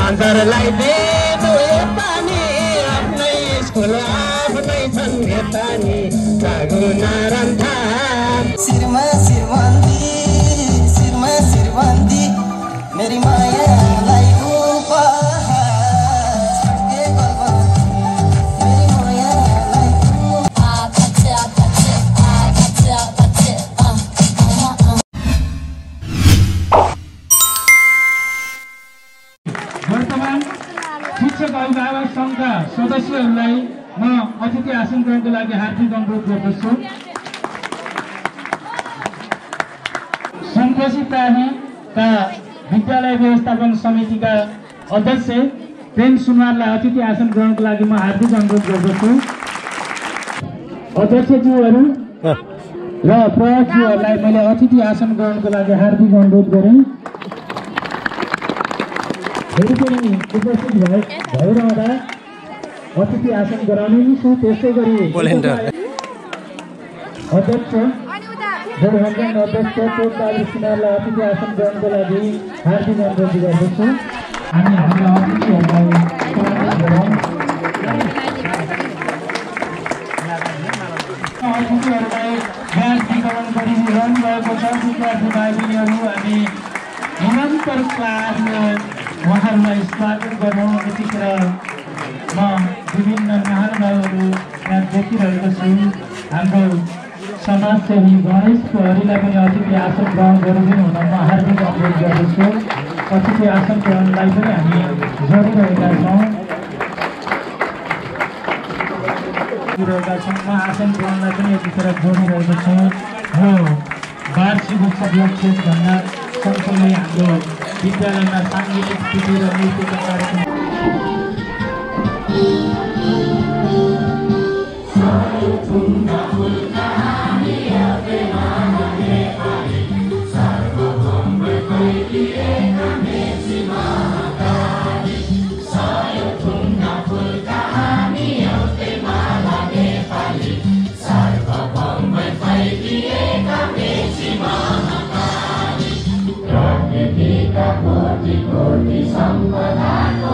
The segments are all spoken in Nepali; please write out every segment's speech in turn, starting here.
बाँदरलाई दिनु पानी आफ्नै स्कुल आफ्नै छन् नेपाली जागु नारायण सिरमा सिरबन्दी मेरी मायालाई वर्तमान शिक्षक अभिभावक संघका सदस्यहरूलाई म अतिथि आसन ग्रहणको लागि हार्दिक अनुरोध गर्दछु। सन्तोषी प्रालीका विद्यालय व्यवस्थापन समितिका अध्यक्ष प्रेम सुनवारलाई अतिथि आसन ग्रहणको लागि म हार्दिक अनुरोध गर्दछु। अध्यक्षज्यूहरू र प्रवक्ताहरूलाई मैले अतिथि आसन ग्रहणको लागि हार्दिक अनुरोध गरेँ। फेरि पनि उपस्थित भइरहँदा अतिथि आसन गराउने नि छु। त्यस्तै गरी अध्यक्ष जोडभन्जन अध्यक्ष पोखराज कुमारलाई अतिथि आसन ग्रहणको लागि हार्दिक अनुरोध गर्दछु। हामी हाम्रा अतिथिहरूलाई स्वागत गरौँ। अतिथिहरूलाई ज्ञान वितरण गरिरहनु भएको छ। विद्यार्थी भाइ बहिनीहरू हामी निरन्तर क्लासमा उहाँहरूलाई स्वागत गर्नु। यतिखेर म विभिन्न महानुभावहरू यहाँ देखिरहेको छु। हाम्रो समाजसेवी गणेश प्रहरीलाई पनि अतिथि आसन ग्रहण गरिदिनु हुन म हार्दिक अनुरोध गर्दछु। अतिथि आसन ग्रहणलाई पनि हामी जोडिरहेका छौँ। म आसन ग्रहणलाई पनि यतिखेर जोडिरहेको छु। हो वार्षिक उत्सव लक्ष्यभन्दा सँगसँगै हाम्रो विद्यालयमा साङ्गीतिक स्थिति र नृत्यका कार्यक्रम सम्पदाको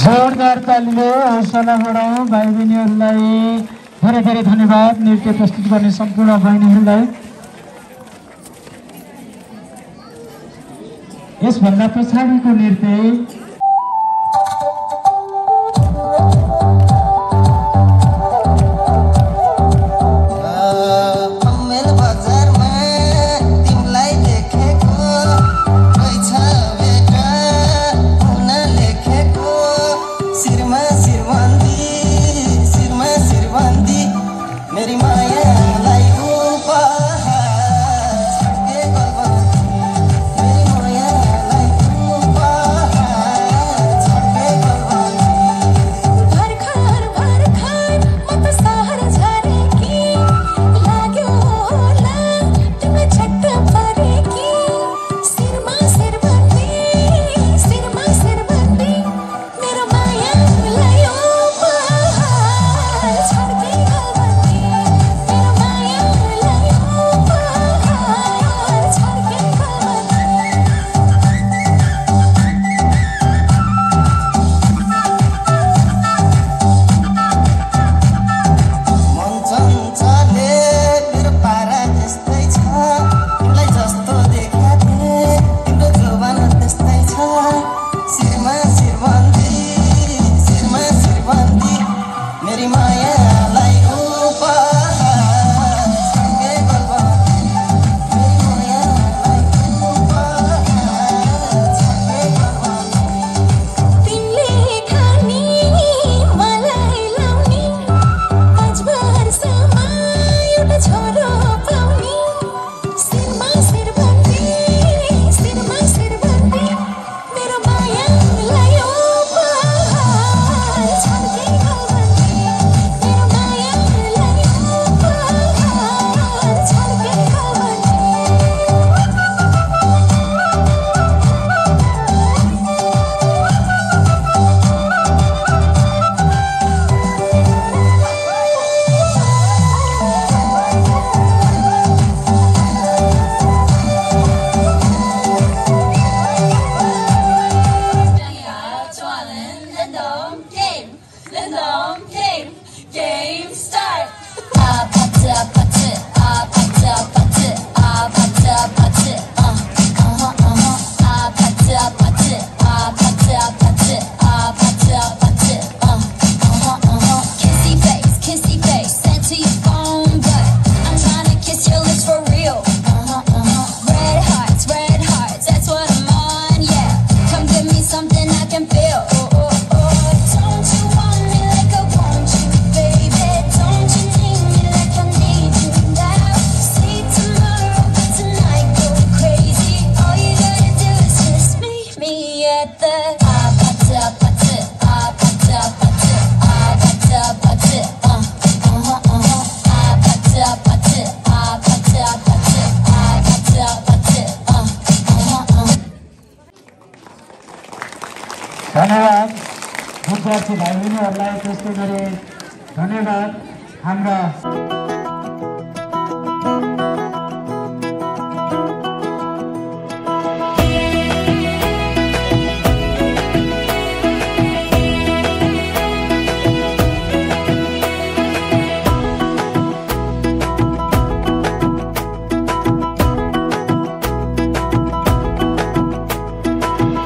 जोरदार तालीले हौसला बढाउँ भाइ बहिनीहरूलाई धेरै धेरै धन्यवाद नृत्य प्रस्तुत गर्ने सम्पूर्ण बहिनीहरूलाई। यसभन्दा पछाडिको नृत्य धन्यवाद विद्यार्थी भाइ बहिनीहरूलाई। त्यस्तै गरी धन्यवाद हाम्रा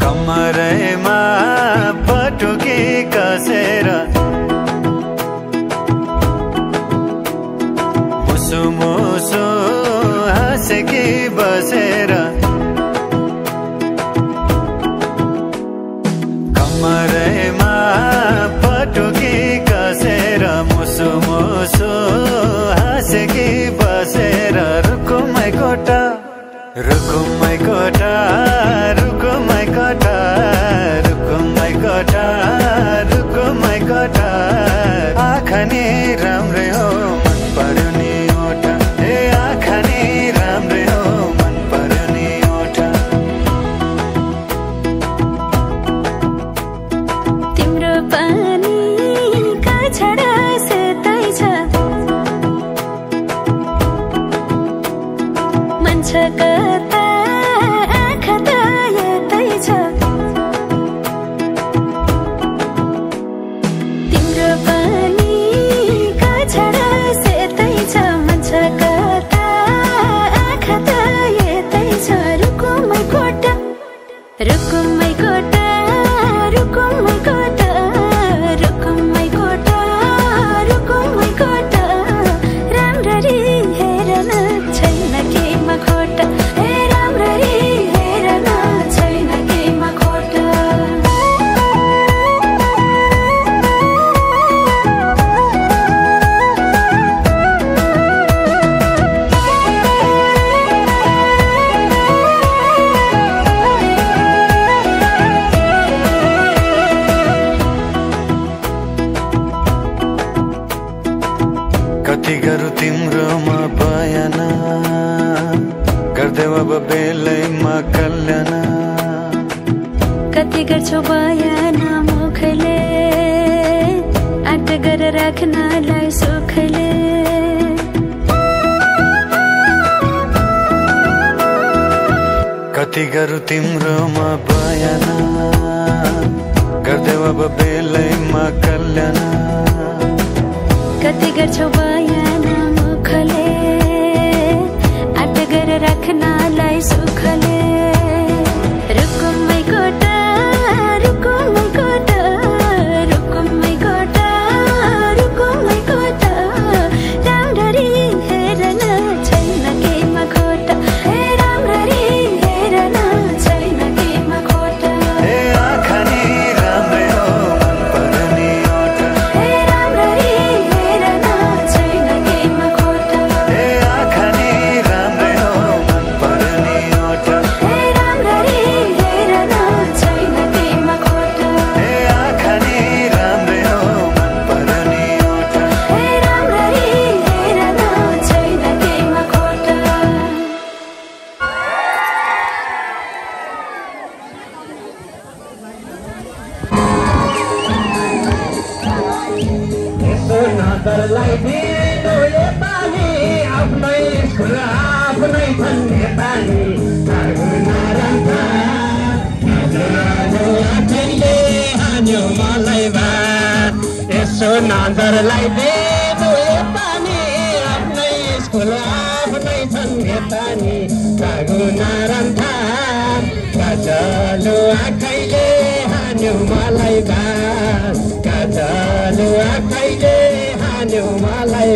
कमरमा पटुकी कसेर मुसो हाँसेकी बसेर कमरैमा पटुकी कसेर मुसो मुसो हाँसेकी बसेर रुकुमै कोटा रुकुमै कोटा रुकुमै कोटा रुकुमै कोटा रुकुमै कोटा आँखा नि राम्रै हो मन पर्यो नि ओठा ए आँखा नि राम्रै हो मन पर्यो नि ओठा तिम्रो पानीका छडा सेतै छ मन छ कता आँखा त यतै छ तिम्रो पानीका छडा सेतै छ मन छ कता आँखा त यतै छ रुकुमै कोटा रुकुमै कोटा रुकुमै कोटा रुकुमै कोटा रुकुमै कोटा राम्ररी हेर्न छैन केमा खोटा हे राम्ररी हेर्न छैन केमा खोटा कति गरौँ तिम्रोमा बयान गर्दै अब बेलैमा कल्याण कति गर्छौ बयान मुखले आँट गरेर राख्नलाई सुखले कति गरौँ तिम्रोमा बयान गर्दै अब बेलैमा कल्याण कति गर्छौ बयान मुखले आँट गरेर राख्नलाई सुखले रुकुमै कोटा रुकुमै कोटा रुकुमै कोटा रुकुमै कोटा राम्ररी हेर्न छैन केमा खोटा हे राम्ररी हेर्न छैन केमा खोटा ए आँखा नि राम्रै हो मन पर्यो नि ओठा हे राम्ररी हेर्न छैन केमा खोटा ए आँखा नि राम्रै हो मन पर्यो नि ओठा हे राम्ररी हेर्न छैन केमा खोटा ए आँखा नि राम्रै हो मन पर्यो नि ओठा हे राम्ररी हेर्न छैन केमा खोटा यसो नजरलाई दिनु पानी आफ्नै स्कुल आफ्नै छन् नेपाली आखैले हान्यो मलाई यसो नजरलाई दिनु पानी आफ्नै स्कुल आफ्नै छन् नेपाली नारायणथा काजलु आखैले हान्यो मलाई काजलु आखैले हान्यो मलाई